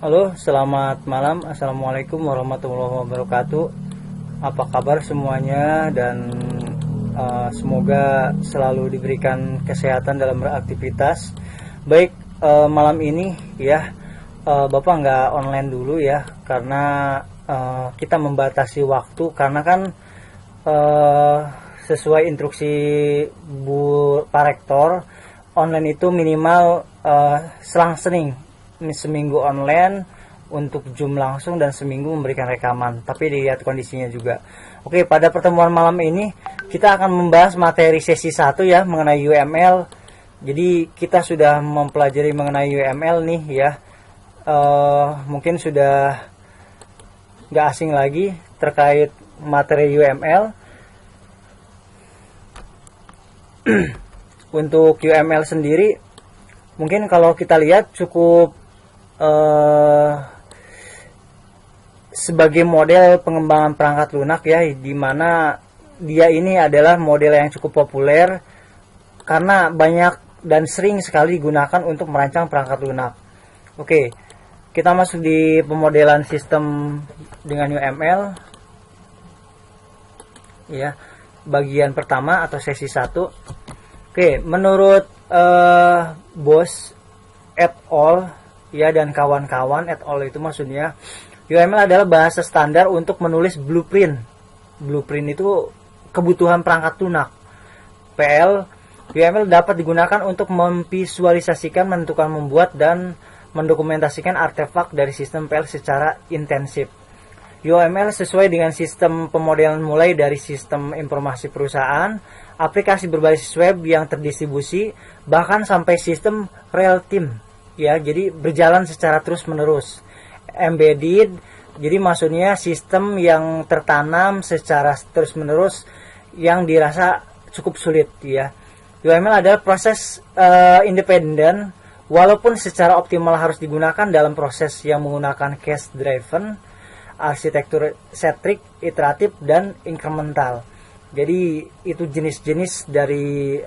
Halo, selamat malam. Assalamualaikum warahmatullahi wabarakatuh. Apa kabar semuanya dan semoga selalu diberikan kesehatan dalam beraktivitas. Baik, malam ini ya, Bapak nggak online dulu ya, karena kita membatasi waktu karena kan sesuai instruksi Bu Pak Rektor, online itu minimal selang-seling, seminggu online untuk Zoom langsung dan seminggu memberikan rekaman, tapi dilihat kondisinya juga. Oke, pada pertemuan malam ini kita akan membahas materi sesi 1 ya, mengenai UML. Jadi kita sudah mempelajari mengenai UML nih ya, mungkin sudah nggak asing lagi terkait materi UML. Untuk UML sendiri mungkin kalau kita lihat cukup sebagai model pengembangan perangkat lunak ya, di mana dia ini adalah model yang cukup populer karena banyak dan sering sekali digunakan untuk merancang perangkat lunak. Oke, kita masuk di pemodelan sistem dengan UML ya, bagian pertama atau sesi 1. Oke, menurut Bos et al. Ya, dan kawan-kawan, et al. Itu maksudnya UML adalah bahasa standar untuk menulis blueprint. Blueprint itu kebutuhan perangkat lunak. PL, UML dapat digunakan untuk memvisualisasikan, menentukan, membuat, dan mendokumentasikan artefak dari sistem PL secara intensif. UML sesuai dengan sistem pemodelan mulai dari sistem informasi perusahaan, aplikasi berbasis web yang terdistribusi, bahkan sampai sistem real time. Ya, jadi berjalan secara terus-menerus. Embedded, jadi maksudnya sistem yang tertanam secara terus-menerus yang dirasa cukup sulit ya. UML adalah proses independen, walaupun secara optimal harus digunakan dalam proses yang menggunakan case driven, arsitektur setrik, iteratif, dan incremental. Jadi itu jenis-jenis dari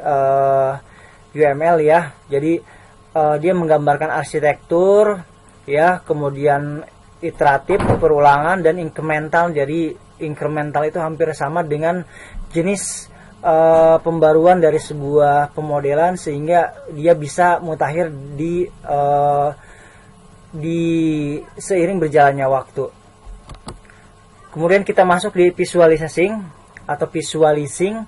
UML ya. Jadi dia menggambarkan arsitektur ya, kemudian iteratif, perulangan, dan incremental. Jadi incremental itu hampir sama dengan jenis pembaruan dari sebuah pemodelan sehingga dia bisa mutakhir di seiring berjalannya waktu. Kemudian kita masuk di visualizing atau visualizing.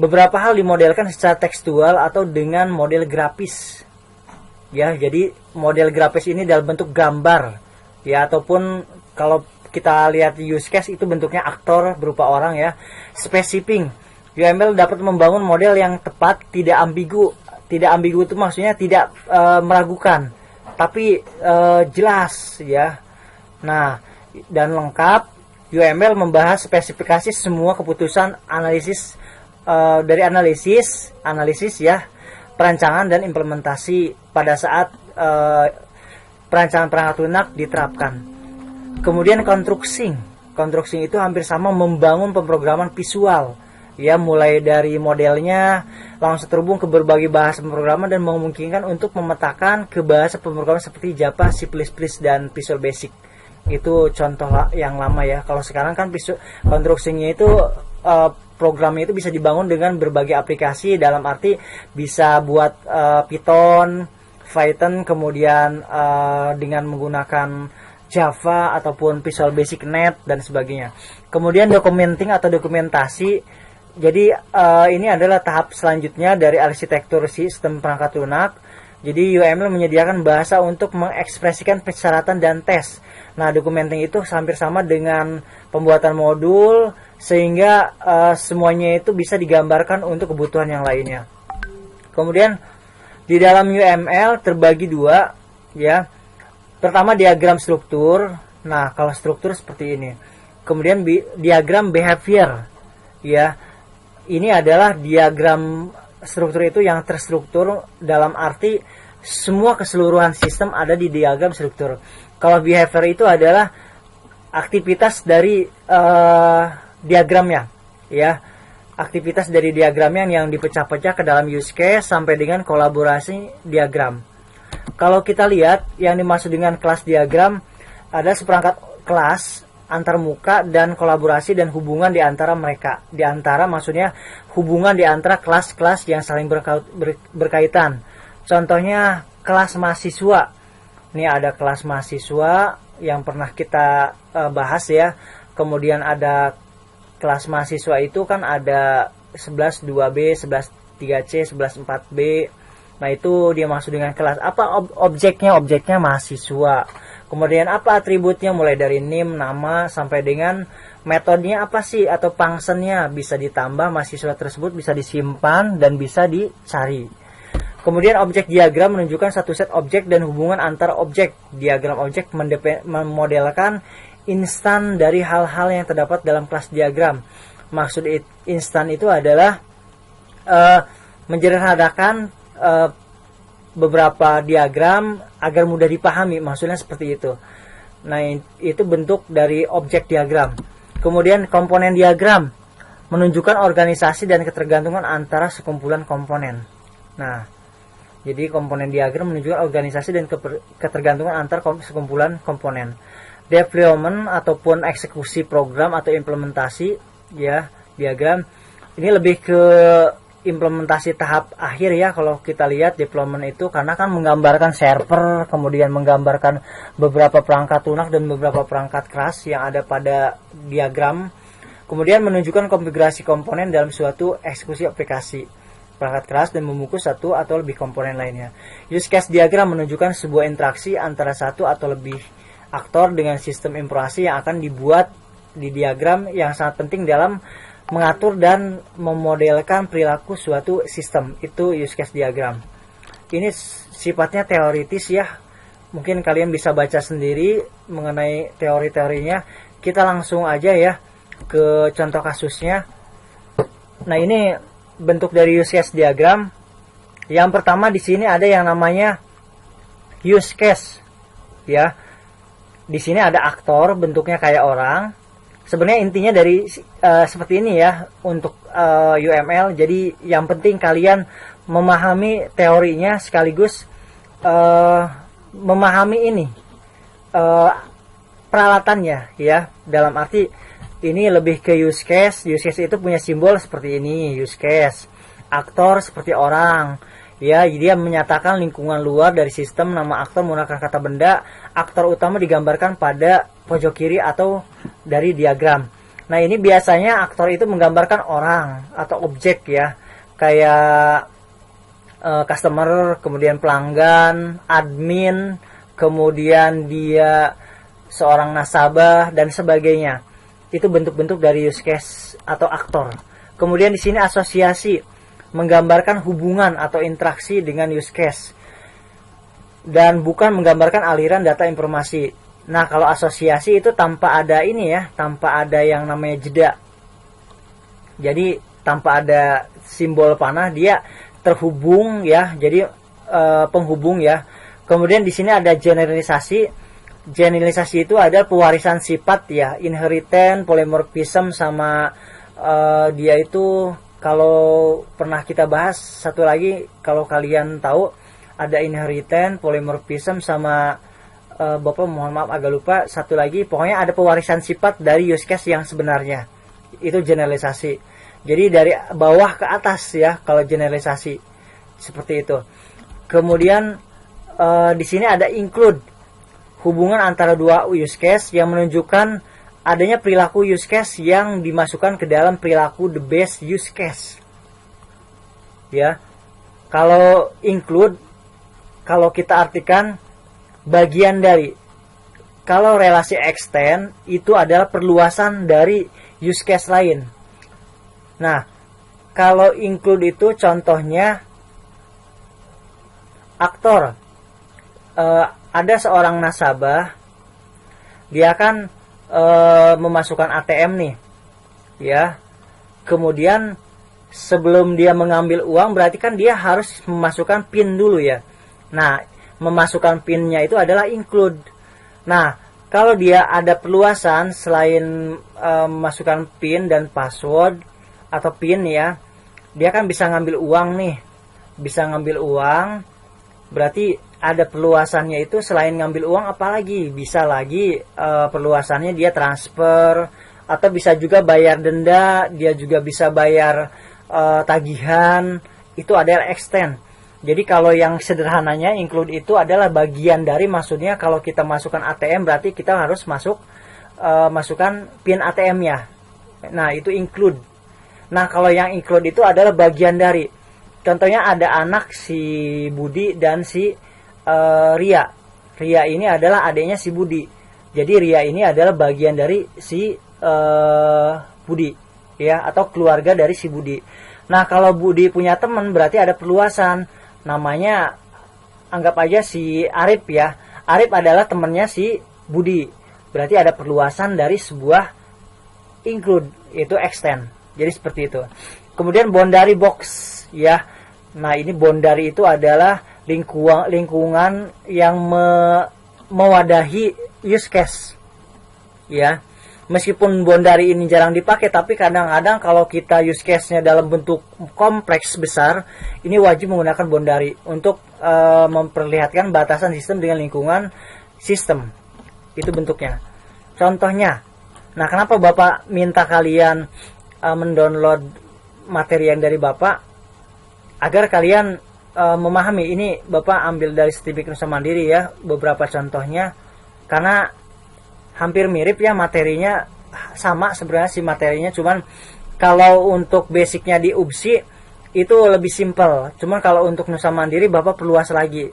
Beberapa hal dimodelkan secara tekstual atau dengan model grafis. Ya, jadi model grafis ini dalam bentuk gambar ya, ataupun kalau kita lihat use case itu bentuknya aktor berupa orang ya. Specifying, UML dapat membangun model yang tepat, tidak ambigu. Tidak ambigu itu maksudnya tidak meragukan, tapi jelas ya. Nah, dan lengkap. UML membahas spesifikasi semua keputusan analisis dari analisis ya, perancangan dan implementasi pada saat perancangan perangkat lunak diterapkan. Kemudian constructing itu hampir sama membangun pemrograman visual ya, mulai dari modelnya langsung terhubung ke berbagai bahasa pemrograman dan memungkinkan untuk memetakan ke bahasa pemrograman seperti Java, C++, dan Visual Basic. Itu contoh yang lama ya. Kalau sekarang kan constructing-nya itu programnya itu bisa dibangun dengan berbagai aplikasi, dalam arti bisa buat Python, kemudian dengan menggunakan Java ataupun Visual Basic Net dan sebagainya. Kemudian documenting atau dokumentasi. Jadi ini adalah tahap selanjutnya dari arsitektur sistem perangkat lunak. Jadi UML menyediakan bahasa untuk mengekspresikan persyaratan dan tes. Nah, documenting itu hampir sama dengan pembuatan modul sehingga semuanya itu bisa digambarkan untuk kebutuhan yang lainnya. Kemudian di dalam UML terbagi dua ya. Pertama diagram struktur. Nah, kalau struktur seperti ini. Kemudian diagram behavior ya. Ini adalah diagram struktur itu yang terstruktur dalam arti semua keseluruhan sistem ada di diagram struktur. Kalau behavior itu adalah aktivitas dari diagramnya ya, aktivitas dari diagramnya yang dipecah-pecah ke dalam use case sampai dengan kolaborasi diagram. Kalau kita lihat yang dimaksud dengan kelas diagram ada seperangkat kelas antar muka dan kolaborasi dan hubungan di antara mereka. Di antara maksudnya hubungan di antara kelas-kelas yang saling berkaitan. Contohnya kelas mahasiswa. Ini ada kelas mahasiswa yang pernah kita bahas ya. Kemudian ada kelas mahasiswa itu kan ada 11 2B, 11 3C, 11 4B. Nah, itu dia maksud dengan kelas. Apa objeknya? Objeknya mahasiswa. Kemudian apa atributnya? Mulai dari NIM, nama, sampai dengan metodenya apa sih? Atau functionnya bisa ditambah, mahasiswa tersebut bisa disimpan dan bisa dicari. Kemudian objek diagram menunjukkan satu set objek dan hubungan antar objek. Diagram objek memodelkan instan dari hal-hal yang terdapat dalam kelas diagram. Maksud instan itu adalah menjernihkan beberapa diagram agar mudah dipahami, maksudnya seperti itu. Nah, itu bentuk dari objek diagram. Kemudian komponen diagram menunjukkan organisasi dan ketergantungan antara sekumpulan komponen. Nah, jadi komponen diagram menunjukkan organisasi dan ketergantungan antara sekumpulan komponen. Deployment ataupun eksekusi program atau implementasi ya diagram ini lebih ke implementasi tahap akhir ya kalau kita lihat deployment itu, karena kan menggambarkan server, kemudian menggambarkan beberapa perangkat lunak dan beberapa perangkat keras yang ada pada diagram, kemudian menunjukkan konfigurasi komponen dalam suatu eksekusi aplikasi perangkat keras dan membungkus satu atau lebih komponen lainnya. Use case diagram menunjukkan sebuah interaksi antara satu atau lebih aktor dengan sistem informasi yang akan dibuat di diagram yang sangat penting dalam mengatur dan memodelkan perilaku suatu sistem. Itu use case diagram. Ini sifatnya teoritis ya. Mungkin kalian bisa baca sendiri mengenai teori-teorinya. Kita langsung aja ya ke contoh kasusnya. Nah, ini bentuk dari use case diagram. Yang pertama di sini ada yang namanya use case. Ya. Di sini ada aktor, bentuknya kayak orang. Sebenarnya intinya dari seperti ini ya untuk UML. Jadi yang penting kalian memahami teorinya sekaligus memahami ini peralatannya ya. Dalam arti ini lebih ke use case. Use case itu punya simbol seperti ini, use case. Aktor seperti orang. Ya, dia menyatakan lingkungan luar dari sistem. Nama aktor menggunakan kata benda. Aktor utama digambarkan pada pojok kiri atau dari diagram. Nah, ini biasanya aktor itu menggambarkan orang atau objek ya. Kayak customer, kemudian pelanggan, admin, kemudian dia seorang nasabah dan sebagainya. Itu bentuk-bentuk dari use case atau aktor. Kemudian di sini asosiasi menggambarkan hubungan atau interaksi dengan use case dan bukan menggambarkan aliran data informasi. Nah, kalau asosiasi itu tanpa ada ini ya, tanpa ada yang namanya jeda. Jadi tanpa ada simbol panah, dia terhubung ya, jadi penghubung ya. Kemudian di sini ada generalisasi. Generalisasi itu ada pewarisan sifat ya, inheritance, polymorphism, sama dia itu kalau pernah kita bahas satu lagi, kalau kalian tahu ada inheritance, polymorphism, sama Bapak mohon maaf agak lupa satu lagi. Pokoknya ada pewarisan sifat dari use case yang sebenarnya. Itu generalisasi. Jadi dari bawah ke atas ya kalau generalisasi seperti itu. Kemudian di sini ada include, hubungan antara dua use case yang menunjukkan adanya perilaku use case yang dimasukkan ke dalam perilaku the base use case. Ya. Kalau include, kalau kita artikan bagian dari. Kalau relasi extend itu adalah perluasan dari use case lain. Nah, kalau include itu contohnya aktor. Ada seorang nasabah, dia kan memasukkan ATM nih, ya. Kemudian sebelum dia mengambil uang, berarti kan dia harus memasukkan PIN dulu ya. Nah, memasukkan PIN-nya itu adalah include. Nah, kalau dia ada perluasan selain memasukkan PIN dan password atau PIN ya, dia kan bisa ngambil uang nih. Bisa ngambil uang, berarti ada perluasannya itu selain ngambil uang apalagi bisa lagi perluasannya dia transfer, atau bisa juga bayar denda, dia juga bisa bayar tagihan, itu adalah extend. Jadi kalau yang sederhananya include itu adalah bagian dari, maksudnya kalau kita masukkan ATM berarti kita harus masukkan PIN ATM-nya. Nah, itu include. Nah, kalau yang include itu adalah bagian dari. Contohnya ada anak si Budi dan si Ria. Ria ini adalah adiknya si Budi. Jadi Ria ini adalah bagian dari si Budi, ya, atau keluarga dari si Budi. Nah, kalau Budi punya teman berarti ada perluasan. Namanya anggap aja si Arif ya. Arif adalah temannya si Budi. Berarti ada perluasan dari sebuah include, yaitu extend. Jadi seperti itu. Kemudian boundary box ya. Nah, ini boundary itu adalah lingkungan yang mewadahi use case. Ya. Meskipun boundary ini jarang dipakai, tapi kadang-kadang kalau kita use case-nya dalam bentuk kompleks besar, ini wajib menggunakan boundary untuk memperlihatkan batasan sistem dengan lingkungan sistem. Itu bentuknya. Contohnya, nah kenapa Bapak minta kalian mendownload materi yang dari Bapak? Agar kalian memahami, ini Bapak ambil dari Citibik Nusa Mandiri ya, beberapa contohnya. Karena hampir mirip ya materinya, sama sebenarnya si materinya, cuman kalau untuk basicnya di UPSI itu lebih simpel, cuman kalau untuk Nusa Mandiri Bapak perluas lagi,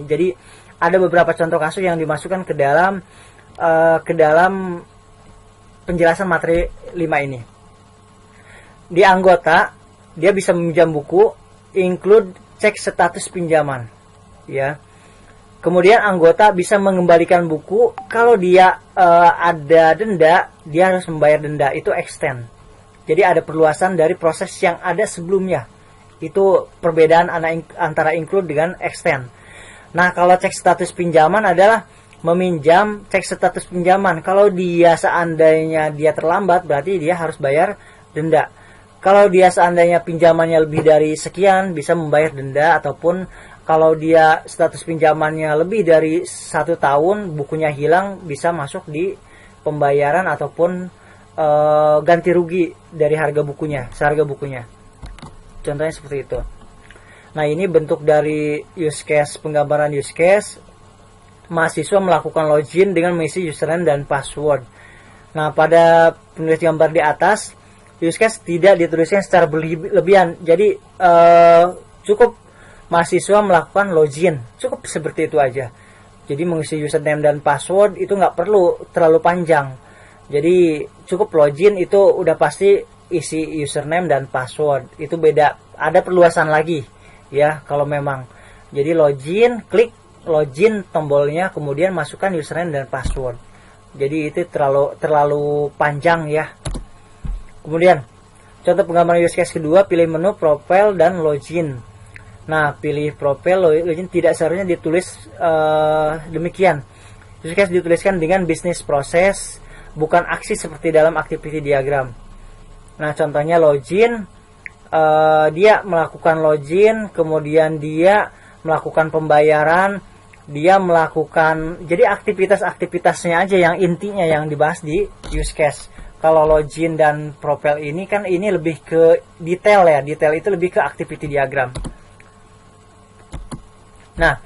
jadi ada beberapa contoh kasus yang dimasukkan ke dalam penjelasan materi 5 ini. Di anggota dia bisa meminjam buku, include cek status pinjaman ya. Kemudian anggota bisa mengembalikan buku. Kalau dia ada denda, dia harus membayar denda. Itu extend. Jadi ada perluasan dari proses yang ada sebelumnya. Itu perbedaan antara include dengan extend. Nah, kalau cek status pinjaman adalah meminjam, cek status pinjaman. Kalau dia seandainya dia terlambat, berarti dia harus bayar denda. Kalau dia seandainya pinjamannya lebih dari sekian, bisa membayar denda, ataupun kalau dia status pinjamannya lebih dari 1 tahun, bukunya hilang, bisa masuk di pembayaran ataupun ganti rugi dari harga bukunya, seharga bukunya. Contohnya seperti itu. Nah, ini bentuk dari use case, penggambaran use case. Mahasiswa melakukan login dengan mengisi username dan password. Nah, pada penulis gambar di atas, use case tidak dituliskan secara berlebihan. Jadi cukup mahasiswa melakukan login, cukup seperti itu aja. Jadi mengisi username dan password itu nggak perlu terlalu panjang. Jadi cukup login, itu udah pasti isi username dan password. Itu beda, ada perluasan lagi ya kalau memang. Jadi login, klik login tombolnya, kemudian masukkan username dan password. Jadi itu terlalu panjang ya. Kemudian contoh penggambaran use case kedua, pilih menu profile dan login. Nah, pilih profil, login tidak seharusnya ditulis demikian. Use case dituliskan dengan bisnis proses, bukan aksi seperti dalam activity diagram. Nah, contohnya login, dia melakukan login, kemudian dia melakukan pembayaran, dia melakukan, jadi aktivitas-aktivitasnya aja yang intinya yang dibahas di use case. Kalau login dan profil ini kan ini lebih ke detail ya, detail itu lebih ke activity diagram. Nah,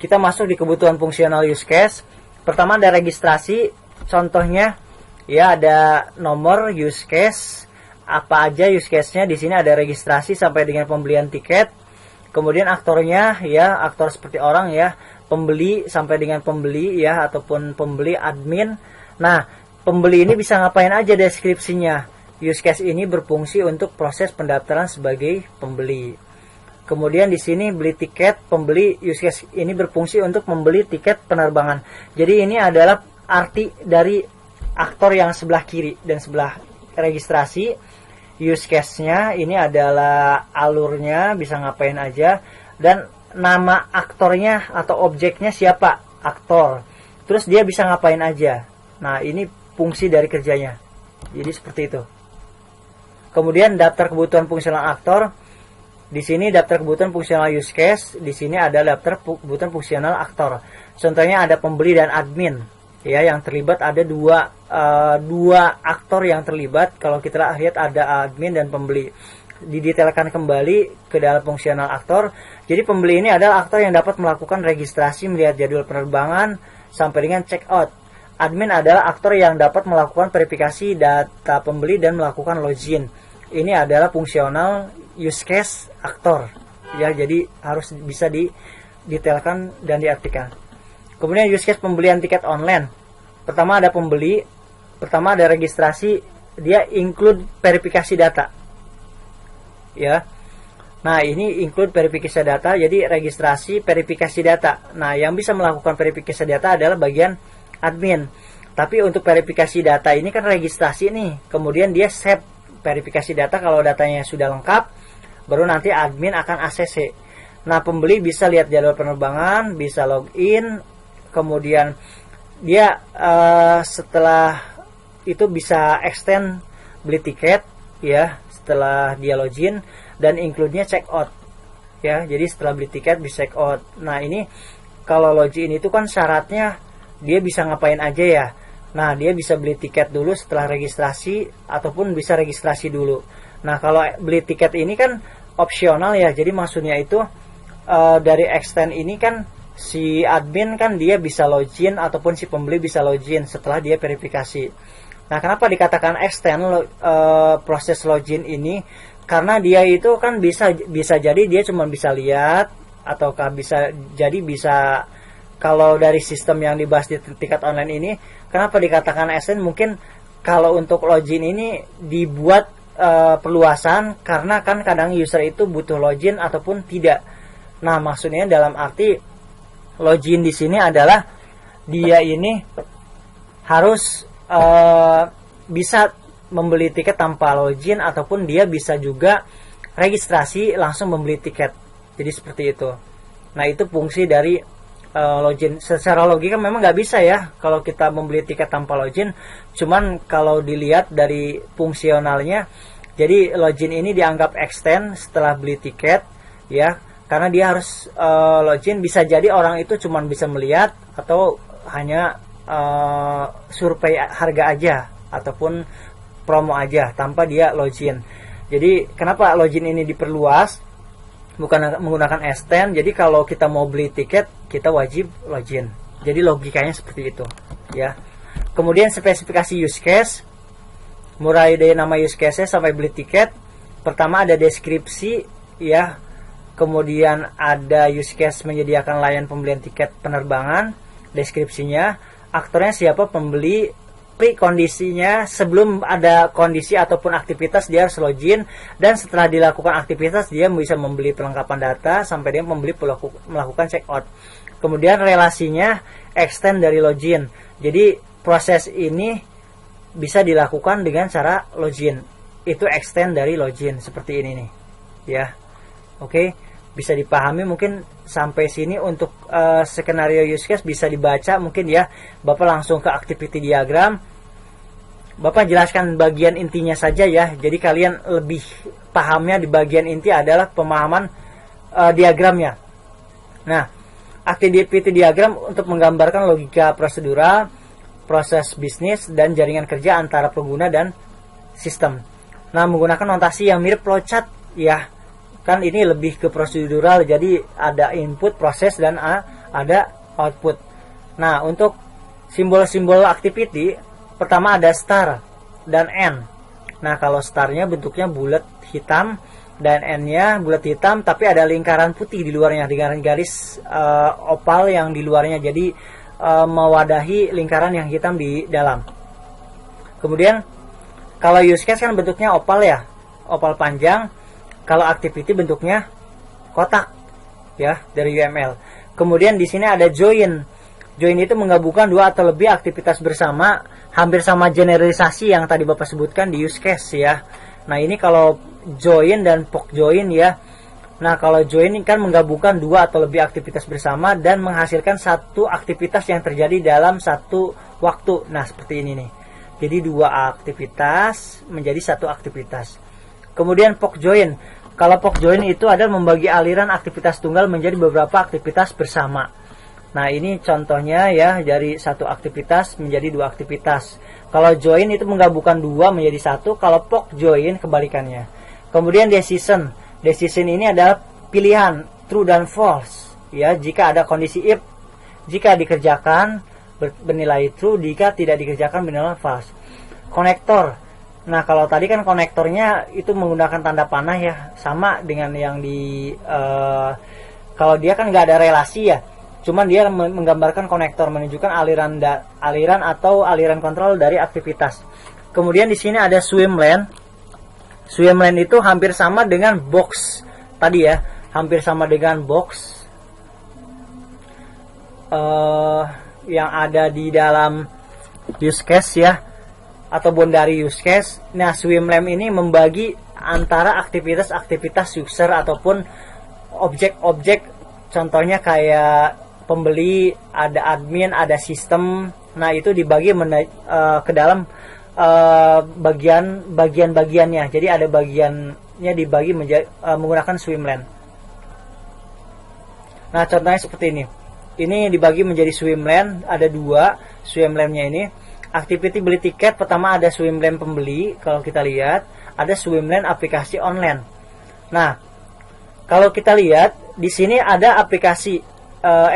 kita masuk di kebutuhan fungsional use case. Pertama ada registrasi, contohnya ya ada nomor use case, apa aja use case-nya. Di sini ada registrasi sampai dengan pembelian tiket. Kemudian aktornya ya, aktor seperti orang ya, pembeli sampai dengan pembeli ya, ataupun pembeli admin. Nah, pembeli ini bisa ngapain aja deskripsinya. Use case ini berfungsi untuk proses pendaftaran sebagai pembeli. Kemudian di sini beli tiket, pembeli use case ini berfungsi untuk membeli tiket penerbangan. Jadi ini adalah arti dari aktor yang sebelah kiri dan sebelah registrasi. Use case-nya ini adalah alurnya, bisa ngapain aja, dan nama aktornya atau objeknya siapa, aktor. Terus dia bisa ngapain aja. Nah, ini fungsi dari kerjanya. Jadi seperti itu. Kemudian daftar kebutuhan fungsional aktor. Di sini daftar kebutuhan fungsional use case, di sini ada daftar kebutuhan fungsional aktor. Contohnya ada pembeli dan admin, ya, yang terlibat ada dua aktor yang terlibat. Kalau kita lihat ada admin dan pembeli. Didetailkan kembali ke dalam fungsional aktor. Jadi pembeli ini adalah aktor yang dapat melakukan registrasi, melihat jadwal penerbangan sampai dengan check out. Admin adalah aktor yang dapat melakukan verifikasi data pembeli dan melakukan login. Ini adalah fungsional use case aktor, ya, jadi harus bisa didetailkan dan diartikan. Kemudian use case pembelian tiket online. Pertama ada pembeli, pertama ada registrasi, dia include verifikasi data, ya. Nah, ini include verifikasi data, jadi registrasi, verifikasi data. Nah, yang bisa melakukan verifikasi data adalah bagian admin. Tapi untuk verifikasi data ini kan registrasi nih, kemudian dia save verifikasi data. Kalau datanya sudah lengkap, baru nanti admin akan ACC. Nah, pembeli bisa lihat jadwal penerbangan, bisa login, kemudian dia setelah itu bisa extend beli tiket, ya, setelah dia login, dan include-nya check out, ya. Jadi setelah beli tiket bisa check out. Nah, ini kalau login itu kan syaratnya dia bisa ngapain aja, ya. Nah, dia bisa beli tiket dulu setelah registrasi, ataupun bisa registrasi dulu. Nah, kalau beli tiket ini kan opsional, ya. Jadi maksudnya itu dari extend ini kan si admin kan dia bisa login, ataupun si pembeli bisa login setelah dia verifikasi. Nah, kenapa dikatakan extend proses login ini? Karena dia itu kan bisa jadi dia cuma bisa lihat, ataukah bisa jadi bisa, kalau dari sistem yang dibahas di tiket online ini, kenapa dikatakan extend? Mungkin kalau untuk login ini dibuat perluasan karena kan kadang user itu butuh login ataupun tidak. Nah, maksudnya dalam arti login di sini adalah dia ini harus bisa membeli tiket tanpa login, ataupun dia bisa juga registrasi langsung membeli tiket. Jadi seperti itu. Nah, itu fungsi dari login. Secara logika memang nggak bisa, ya, kalau kita membeli tiket tanpa login. Cuman kalau dilihat dari fungsionalnya, jadi login ini dianggap extend setelah beli tiket, ya, karena dia harus login. Bisa jadi orang itu cuma bisa melihat atau hanya survei harga aja ataupun promo aja tanpa dia login. Jadi kenapa login ini diperluas? Bukan menggunakan extend. Jadi kalau kita mau beli tiket, kita wajib login. Jadi logikanya seperti itu, ya. Kemudian spesifikasi use case, mulai dari nama use case sampai beli tiket. Pertama ada deskripsi, ya. Kemudian ada use case menyediakan layanan pembelian tiket penerbangan, deskripsinya, aktornya siapa, pembeli, kondisinya sebelum ada kondisi ataupun aktivitas dia harus login, dan setelah dilakukan aktivitas dia bisa membeli perlengkapan data sampai dia membeli melakukan check out. Kemudian relasinya extend dari login. Jadi proses ini bisa dilakukan dengan cara login. Itu extend dari login seperti ini nih, ya. Oke, bisa dipahami mungkin sampai sini. Untuk skenario use case bisa dibaca mungkin, ya. Bapak langsung ke activity diagram. Bapak jelaskan bagian intinya saja, ya. Jadi kalian lebih pahamnya di bagian inti adalah pemahaman diagramnya. Nah, activity diagram untuk menggambarkan logika prosedural, proses bisnis, dan jaringan kerja antara pengguna dan sistem. Nah, menggunakan notasi yang mirip flowchart, ya. Kan ini lebih ke prosedural, jadi ada input, proses, dan ada output. Nah, untuk simbol-simbol activity, pertama ada star dan N. Nah, kalau starnya bentuknya bulat hitam dan N-nya bulat hitam, tapi ada lingkaran putih di luarnya, dengan garis opal yang di luarnya, jadi mewadahi lingkaran yang hitam di dalam. Kemudian kalau use case kan bentuknya opal, ya, opal panjang. Kalau activity bentuknya kotak, ya, dari UML. Kemudian di sini ada join. Join itu menggabungkan dua atau lebih aktivitas bersama, hampir sama generalisasi yang tadi Bapak sebutkan di use case, ya. Nah, ini kalau join dan POC join, ya. Nah, kalau join kan menggabungkan dua atau lebih aktivitas bersama dan menghasilkan satu aktivitas yang terjadi dalam satu waktu. Nah, seperti ini nih. Jadi dua aktivitas menjadi satu aktivitas. Kemudian POC join. Kalau POC join itu adalah membagi aliran aktivitas tunggal menjadi beberapa aktivitas bersama. Nah, ini contohnya ya, dari satu aktivitas menjadi dua aktivitas. Kalau join itu menggabungkan dua menjadi satu, kalau POC join kebalikannya. Kemudian decision. Decision ini adalah pilihan true dan false. Ya, jika ada kondisi if, jika dikerjakan bernilai true, jika tidak dikerjakan bernilai false. Konektor. Nah, kalau tadi kan konektornya itu menggunakan tanda panah ya, sama dengan yang di kalau dia kan nggak ada relasi ya. Cuman dia menggambarkan konektor, menunjukkan aliran atau aliran kontrol dari aktivitas. Kemudian di sini ada swim lane. Swim lane itu hampir sama dengan box tadi ya, hampir sama dengan box yang ada di dalam use case ya, ataupun dari use case. Nah, swim lane ini membagi antara aktivitas-aktivitas user ataupun objek-objek, contohnya kayak pembeli, ada admin, ada sistem. Nah, itu dibagi ke dalam bagian-bagiannya. Jadi ada bagiannya dibagi menggunakan swim lane. Nah, contohnya seperti ini. Ini dibagi menjadi swim lane, ada dua swim lane-nya ini. Activity beli tiket, pertama ada swim lane pembeli, kalau kita lihat, ada swim lane aplikasi online. Nah, kalau kita lihat di sini ada aplikasi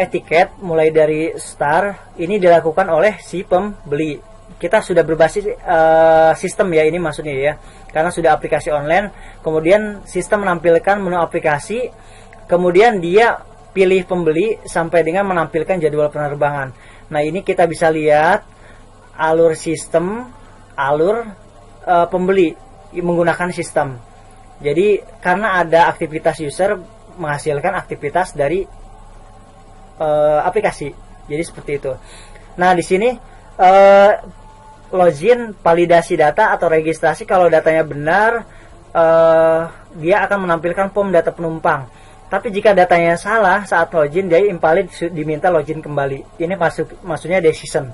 etiket mulai dari start, ini dilakukan oleh si pembeli. Kita sudah berbasis sistem ya, ini maksudnya ya, karena sudah aplikasi online. Kemudian sistem menampilkan menu aplikasi, kemudian dia pilih pembeli sampai dengan menampilkan jadwal penerbangan. Nah, ini kita bisa lihat alur sistem, alur pembeli menggunakan sistem. Jadi karena ada aktivitas user menghasilkan aktivitas dari aplikasi. Jadi seperti itu. Nah, di sini login, validasi data atau registrasi. Kalau datanya benar, dia akan menampilkan form data penumpang. Tapi jika datanya salah saat login, dia invalid, diminta login kembali. Ini maksudnya decision.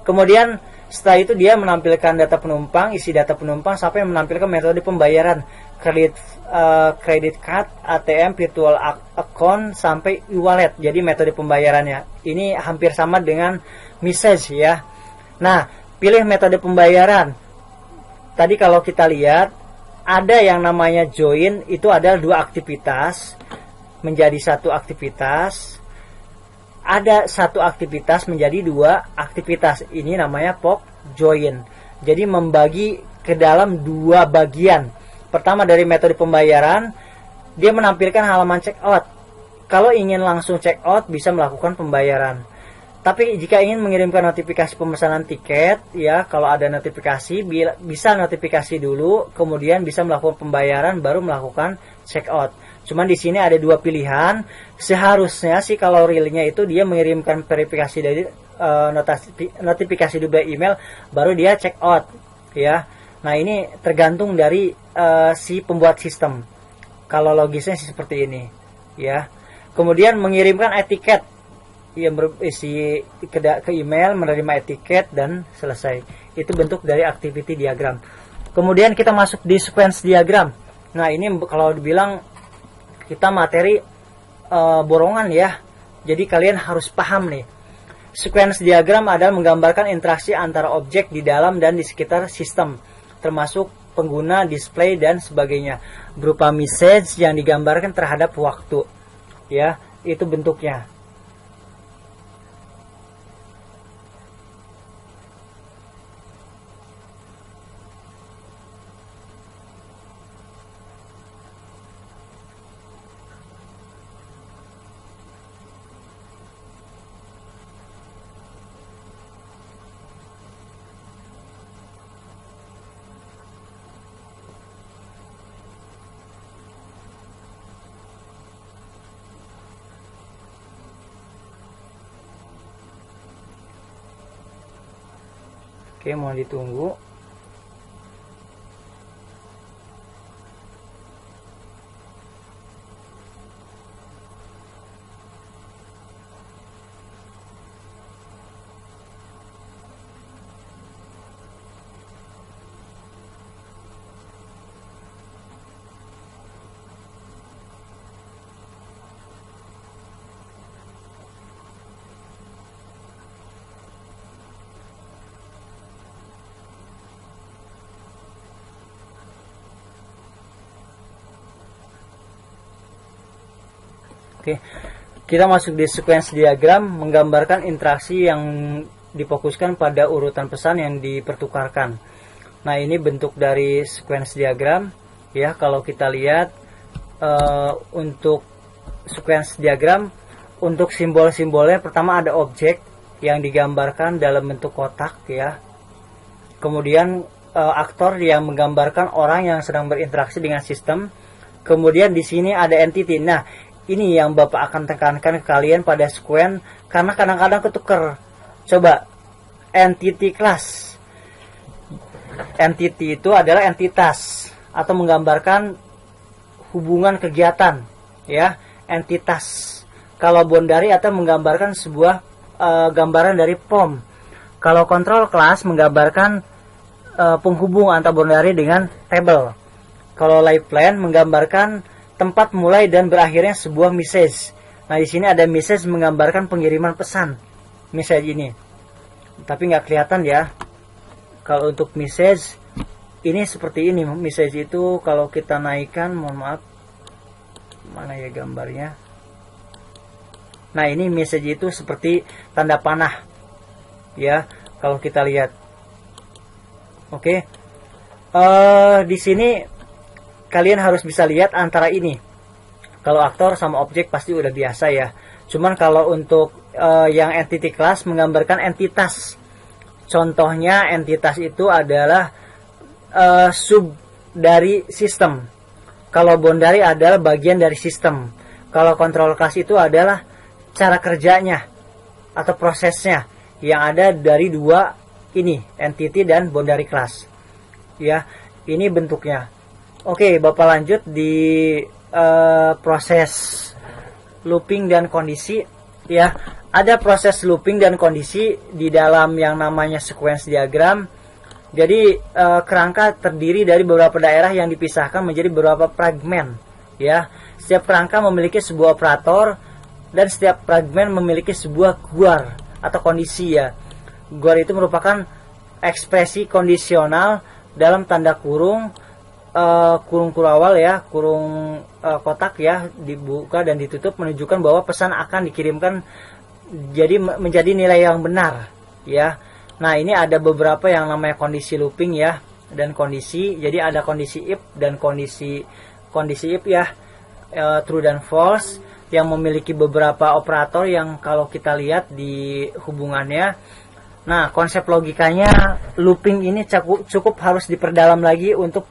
Kemudian setelah itu dia menampilkan data penumpang, isi data penumpang, sampai menampilkan metode pembayaran, credit card, ATM, virtual account, sampai e-wallet. Jadi metode pembayarannya ini hampir sama dengan message ya. Nah, pilih metode pembayaran. Tadi kalau kita lihat ada yang namanya join, itu adalah dua aktivitas menjadi satu aktivitas. Ada satu aktivitas menjadi dua aktivitas. Ini namanya POC join. Jadi membagi ke dalam dua bagian. Pertama dari metode pembayaran, dia menampilkan halaman checkout. Kalau ingin langsung checkout, bisa melakukan pembayaran. Tapi jika ingin mengirimkan notifikasi pemesanan tiket, ya kalau ada notifikasi, bisa notifikasi dulu, kemudian bisa melakukan pembayaran, baru melakukan checkout. Cuman di sini ada dua pilihan. Seharusnya sih kalau realnya itu dia mengirimkan verifikasi dari notifikasi dua email, baru dia check out ya. Nah, ini tergantung dari si pembuat sistem. Kalau logisnya sih seperti ini ya. Kemudian mengirimkan etiket yang berisi ke email, menerima etiket, dan selesai. Itu bentuk dari activity diagram. Kemudian kita masuk di sequence diagram. Nah, ini kalau dibilang kita materi borongan ya. Jadi kalian harus paham nih. Sequence diagram adalah menggambarkan interaksi antara objek di dalam dan di sekitar sistem, termasuk pengguna, display, dan sebagainya, berupa message yang digambarkan terhadap waktu. Ya, itu bentuknya. Oke, mohon ditunggu. Oke, kita masuk di sequence diagram, menggambarkan interaksi yang difokuskan pada urutan pesan yang dipertukarkan. Nah, ini bentuk dari sequence diagram ya. Kalau kita lihat untuk sequence diagram, untuk simbol-simbolnya pertama ada objek yang digambarkan dalam bentuk kotak ya. Kemudian aktor yang menggambarkan orang yang sedang berinteraksi dengan sistem. Kemudian di sini ada entity. Nah, ini yang Bapak akan tekankan ke kalian pada sequence karena kadang-kadang ketuker. Coba entity class. Entity itu adalah entitas atau menggambarkan hubungan kegiatan ya, entitas. Kalau boundary atau menggambarkan sebuah gambaran dari POM. Kalau control class menggambarkan penghubung antara boundary dengan table. Kalau live plan menggambarkan tempat mulai dan berakhirnya sebuah message. Nah, di sini ada message menggambarkan pengiriman pesan. Message ini. Tapi nggak kelihatan ya. Kalau untuk message ini seperti ini. Message itu kalau kita naikkan, mohon maaf. Mana ya gambarnya? Nah, ini message itu seperti tanda panah. Ya, kalau kita lihat. Oke. Di sini kalian harus bisa lihat antara ini. Kalau aktor sama objek pasti udah biasa ya. Cuman kalau untuk yang entity class menggambarkan entitas. Contohnya entitas itu adalah sub dari sistem. Kalau boundary adalah bagian dari sistem. Kalau control class itu adalah cara kerjanya atau prosesnya yang ada dari dua ini, entity dan boundary class. Ya, ini bentuknya. Oke, Bapak lanjut di proses looping dan kondisi ya. Ada proses looping dan kondisi di dalam yang namanya sequence diagram. Jadi kerangka terdiri dari beberapa daerah yang dipisahkan menjadi beberapa fragmen ya. Setiap kerangka memiliki sebuah operator dan setiap fragmen memiliki sebuah guar atau kondisi ya. Guar itu merupakan ekspresi kondisional dalam tanda kurung kurung awal ya, kurung kotak ya, dibuka dan ditutup menunjukkan bahwa pesan akan dikirimkan jadi menjadi nilai yang benar ya. Nah, ini ada beberapa yang namanya kondisi looping ya dan kondisi. Jadi ada kondisi if dan kondisi if ya, true dan false yang memiliki beberapa operator yang kalau kita lihat di hubungannya. Nah, konsep logikanya looping ini cukup harus diperdalam lagi untuk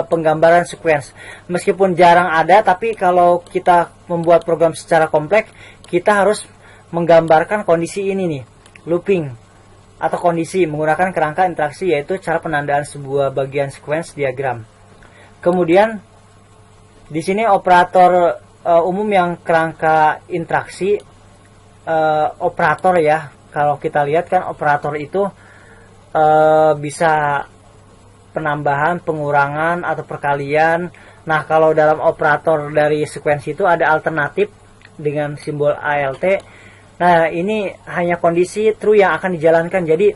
penggambaran sequence. Meskipun jarang ada, tapi kalau kita membuat program secara kompleks, kita harus menggambarkan kondisi ini nih, looping atau kondisi menggunakan kerangka interaksi, yaitu cara penandaan sebuah bagian sequence diagram. Kemudian di sini operator umum yang kerangka interaksi, operator ya. Kalau kita lihat kan operator itu bisa penambahan, pengurangan atau perkalian. Nah, kalau dalam operator dari sequence itu ada alternatif dengan simbol ALT. Nah, ini hanya kondisi true yang akan dijalankan. Jadi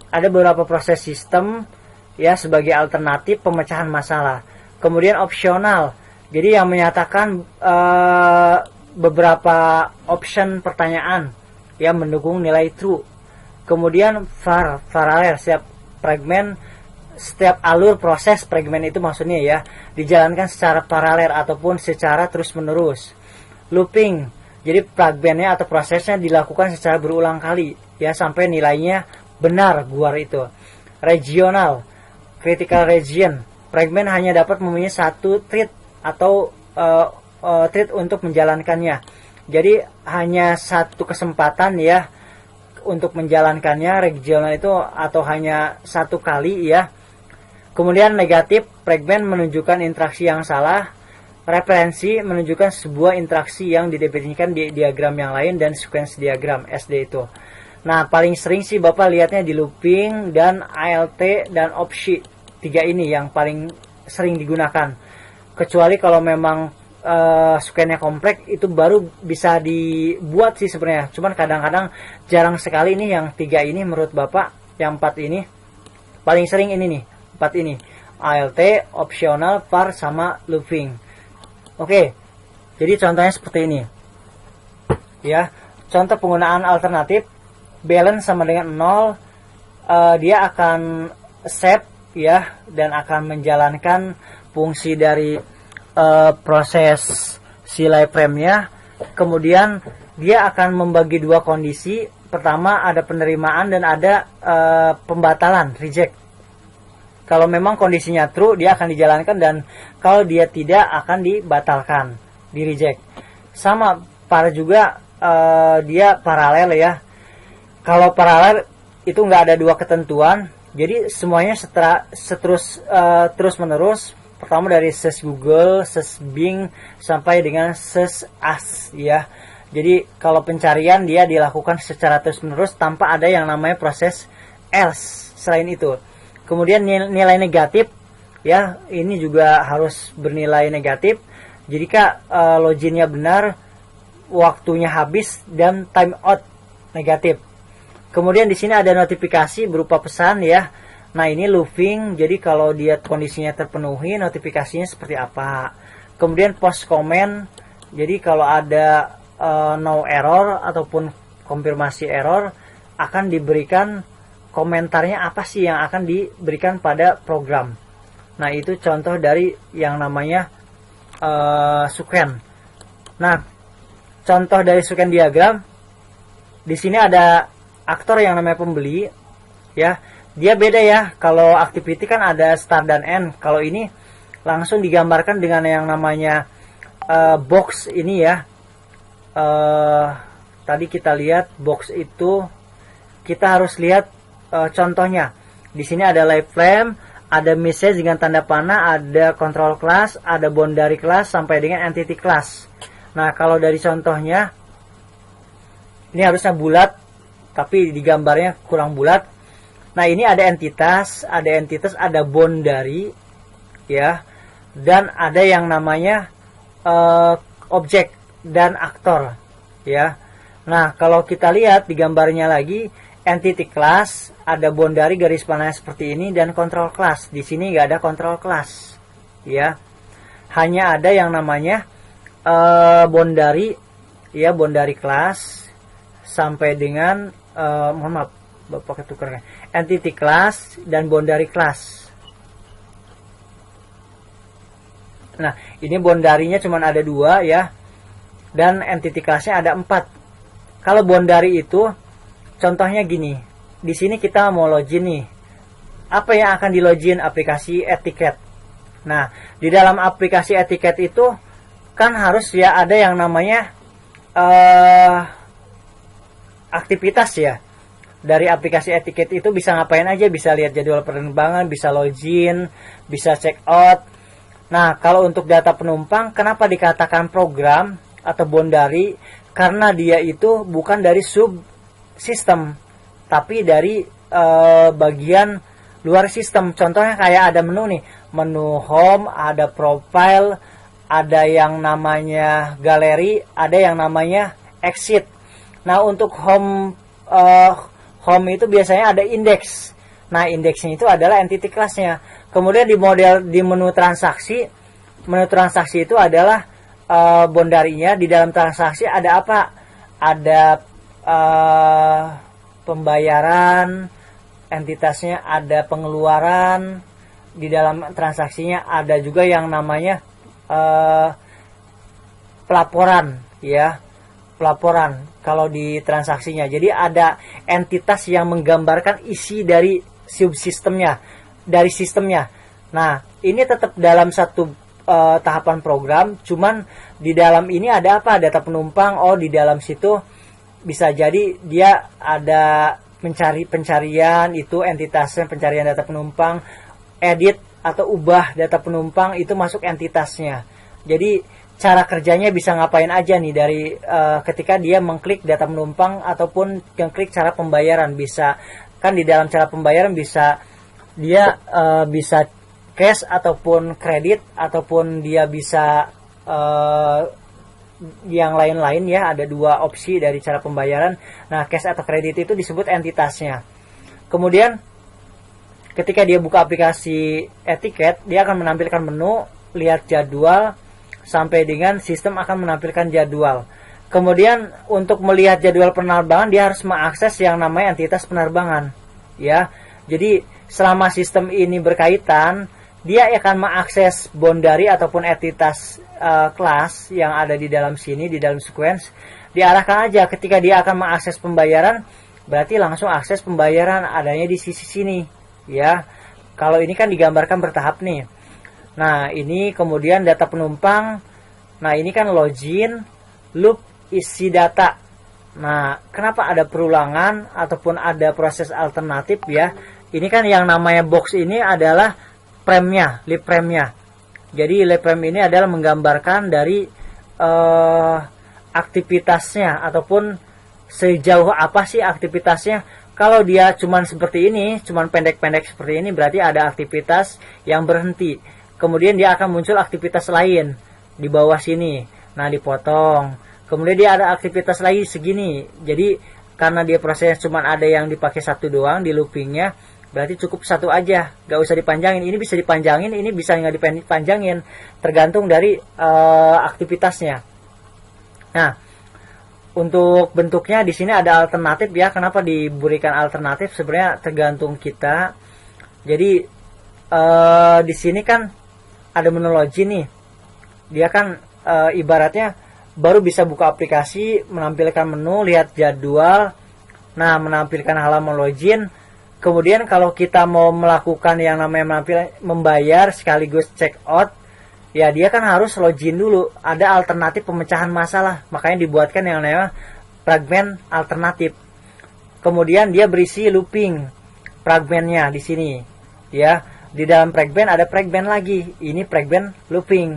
ada beberapa proses sistem ya sebagai alternatif pemecahan masalah. Kemudian opsional. Jadi yang menyatakan beberapa option pertanyaan yang mendukung nilai true. Kemudian paralel, setiap fragmen, setiap alur proses fragmen itu maksudnya ya dijalankan secara paralel ataupun secara terus-menerus. Looping, jadi fragmennya atau prosesnya dilakukan secara berulang kali ya sampai nilainya benar guar itu. Regional, critical region, fragmen hanya dapat mempunyai satu thread atau thread untuk menjalankannya. Jadi hanya satu kesempatan ya untuk menjalankannya regional itu, atau hanya satu kali ya. Kemudian negatif, fragmen menunjukkan interaksi yang salah. Referensi menunjukkan sebuah interaksi yang didefinisikan di diagram yang lain dan sequence diagram SD itu. Nah, paling sering sih Bapak lihatnya di looping dan ALT dan opsi. Tiga ini yang paling sering digunakan. Kecuali kalau memang sequence-nya kompleks, itu baru bisa dibuat sih sebenarnya. Cuman kadang-kadang jarang sekali nih yang tiga ini menurut Bapak. Yang empat ini paling sering ini nih, empat ini. ALT, opsional, par, sama looping. Oke, jadi contohnya seperti ini. ya. Contoh penggunaan alternatif, balance sama dengan 0, dia akan save ya, dan akan menjalankan fungsi dari proses si live frame-nya. Kemudian dia akan membagi dua kondisi. Pertama ada penerimaan dan ada pembatalan, reject. Kalau memang kondisinya true, dia akan dijalankan, dan kalau dia tidak, akan dibatalkan, di reject. Sama para juga dia paralel ya. Kalau paralel itu nggak ada dua ketentuan, jadi semuanya terus menerus. Pertama dari search Google, search Bing, sampai dengan search Ask ya. Jadi kalau pencarian dia dilakukan secara terus menerus tanpa ada yang namanya proses else selain itu. Kemudian nilai negatif ya, ini juga harus bernilai negatif. Jika loginnya benar, waktunya habis, dan time out negatif. Kemudian di sini ada notifikasi berupa pesan ya. Nah ini looping, jadi kalau dia kondisinya terpenuhi, notifikasinya seperti apa. Kemudian post comment, jadi kalau ada no error ataupun konfirmasi error, akan diberikan komentarnya apa sih yang akan diberikan pada program. Nah itu contoh dari yang namanya Suken. Nah contoh dari Suken diagram, di sini ada aktor yang namanya pembeli ya. Dia beda ya, kalau activity kan ada start dan end. Kalau ini langsung digambarkan dengan yang namanya box ini ya. Tadi kita lihat box itu, kita harus lihat contohnya. Di sini ada live frame, ada message dengan tanda panah, ada control class, ada boundary class, sampai dengan entity class. Nah kalau dari contohnya, ini harusnya bulat, tapi digambarnya kurang bulat. Nah ini ada entitas, ada boundary ya, dan ada yang namanya objek dan aktor ya. Nah kalau kita lihat di gambarnya lagi, entity class, ada boundary garis panah seperti ini, dan control class. Di sini nggak ada control class ya, hanya ada yang namanya boundary ya, boundary class, sampai dengan mohon maaf Bapak ketukarnya, entity class dan boundary class. Nah ini boundary-nya cuma ada 2 ya, dan entity class-nya ada 4. Kalau boundary itu contohnya gini, di sini kita mau login nih. Apa yang akan di login? Aplikasi etiket. Nah, di dalam aplikasi etiket itu kan harus ya ada yang namanya aktivitas ya. Dari aplikasi etiket itu bisa ngapain aja, bisa lihat jadwal penerbangan, bisa login, bisa check out. Nah, kalau untuk data penumpang, kenapa dikatakan program atau boundary? Karena dia itu bukan dari subsistem, tapi dari bagian luar sistem. Contohnya kayak ada menu nih, menu home, ada profile, ada yang namanya galeri, ada yang namanya exit. Nah untuk home itu biasanya ada index. Nah indeksnya itu adalah entity class-nya. Kemudian di menu transaksi itu adalah boundary-nya. Di dalam transaksi ada apa? Ada pembayaran, entitasnya ada pengeluaran. Di dalam transaksinya ada juga yang namanya pelaporan ya, pelaporan kalau di transaksinya. Jadi ada entitas yang menggambarkan isi dari subsistemnya, dari sistemnya. Nah ini tetap dalam satu tahapan program, cuman di dalam ini ada apa? Data penumpang. Oh di dalam situ bisa jadi dia ada pencarian, itu entitasnya pencarian data penumpang, edit atau ubah data penumpang, itu masuk entitasnya. Jadi cara kerjanya bisa ngapain aja nih dari ketika dia mengklik data penumpang ataupun mengklik cara pembayaran. Bisa kan di dalam cara pembayaran bisa dia bisa cash ataupun kredit, ataupun dia bisa yang lain-lain ya. Ada 2 opsi dari cara pembayaran. Nah cash atau kredit itu disebut entitasnya. Kemudian ketika dia buka aplikasi etiket, dia akan menampilkan menu, lihat jadwal, sampai dengan sistem akan menampilkan jadwal. Kemudian untuk melihat jadwal penerbangan dia harus mengakses yang namanya entitas penerbangan, ya. Jadi selama sistem ini berkaitan, dia akan mengakses boundary ataupun entitas kelas yang ada di dalam sini, di dalam sequence. Diarahkan aja ketika dia akan mengakses pembayaran, berarti langsung akses pembayaran adanya di sisi sini, ya. Kalau ini kan digambarkan bertahap nih. Nah, ini kemudian data penumpang. Nah, ini kan login, loop, isi data. Nah, kenapa ada perulangan ataupun ada proses alternatif ya? Ini kan yang namanya box ini adalah frame-nya, lip frame-nya. Jadi lip frame ini adalah menggambarkan dari aktivitasnya ataupun sejauh apa sih aktivitasnya. Kalau dia cuman seperti ini, cuman pendek-pendek seperti ini, berarti ada aktivitas yang berhenti. Kemudian dia akan muncul aktivitas lain di bawah sini. Nah, dipotong. Kemudian dia ada aktivitas lagi segini. Jadi karena dia prosesnya cuma ada yang dipakai satu doang di loopingnya, berarti cukup satu aja, gak usah dipanjangin. Ini bisa dipanjangin, ini bisa nggak dipanjangin, tergantung dari aktivitasnya. Nah, untuk bentuknya di sini ada alternatif ya. Kenapa diberikan alternatif? Sebenarnya tergantung kita. Jadi di sini kan ada menu login nih. Dia kan ibaratnya baru bisa buka aplikasi, menampilkan menu, lihat jadwal, nah menampilkan halaman login. Kemudian kalau kita mau melakukan yang namanya membayar sekaligus check out, ya dia kan harus login dulu. Ada alternatif pemecahan masalah, makanya dibuatkan yang namanya fragment alternatif. Kemudian dia berisi looping fragmentnya di sini, ya. Di dalam fragment ada fragment lagi, ini fragment looping.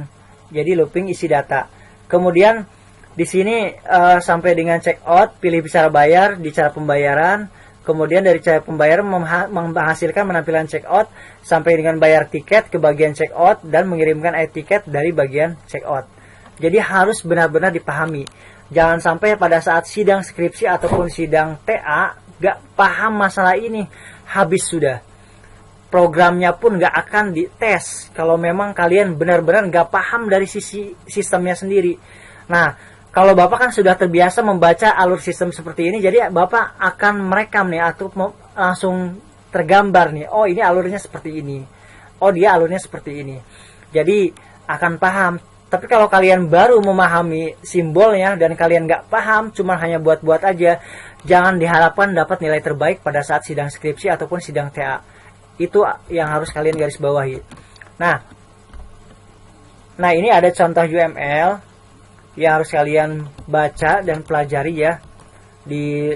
Jadi looping isi data. Kemudian di sini sampai dengan check out, pilih cara bayar di cara pembayaran. Kemudian dari cara pembayaran menghasilkan penampilan check out sampai dengan bayar tiket ke bagian check out dan mengirimkan e-tiket dari bagian check out. Jadi harus benar-benar dipahami. Jangan sampai pada saat sidang skripsi ataupun sidang TA gak paham masalah ini, habis sudah. Programnya pun gak akan dites kalau memang kalian benar-benar gak paham dari sisi sistemnya sendiri. Nah, kalau Bapak kan sudah terbiasa membaca alur sistem seperti ini, jadi Bapak akan merekam nih atau langsung tergambar nih. Oh, ini alurnya seperti ini. Oh, dia alurnya seperti ini. Jadi akan paham. Tapi kalau kalian baru memahami simbolnya dan kalian gak paham, cuma hanya buat-buat aja, jangan diharapkan dapat nilai terbaik pada saat sidang skripsi ataupun sidang TA. Itu yang harus kalian garis bawahi. Nah ini ada contoh UML yang harus kalian baca dan pelajari ya. Di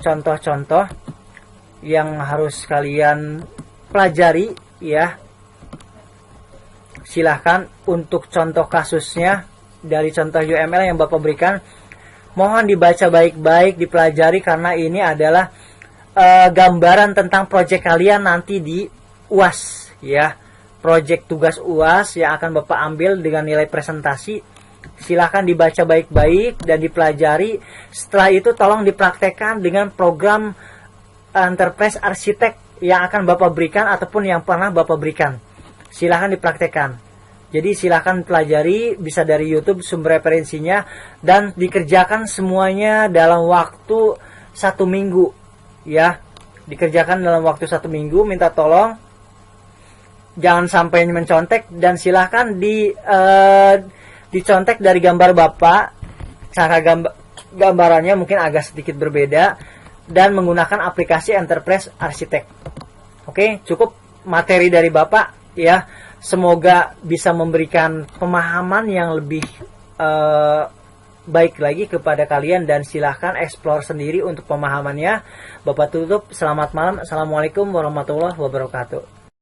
contoh-contoh yang harus kalian pelajari ya. Silahkan untuk contoh kasusnya dari contoh UML yang Bapak berikan, mohon dibaca baik-baik, dipelajari karena ini adalah gambaran tentang proyek kalian nanti di UAS ya. Proyek tugas UAS yang akan Bapak ambil dengan nilai presentasi. Silahkan dibaca baik-baik dan dipelajari. Setelah itu tolong dipraktekkan dengan program Enterprise Architect yang akan Bapak berikan ataupun yang pernah Bapak berikan. Silahkan dipraktekkan. Jadi silahkan pelajari, bisa dari YouTube sumber referensinya, dan dikerjakan semuanya dalam waktu 1 minggu. Ya, dikerjakan dalam waktu 1 minggu, minta tolong jangan sampai mencontek, dan silahkan dicontek dari gambar Bapak. Cara gambarannya mungkin agak sedikit berbeda dan menggunakan aplikasi Enterprise Architect. Oke, cukup materi dari Bapak ya. Semoga bisa memberikan pemahaman yang lebih baik lagi kepada kalian, dan silahkan explore sendiri untuk pemahamannya. Bapak tutup, selamat malam. Assalamualaikum warahmatullahi wabarakatuh.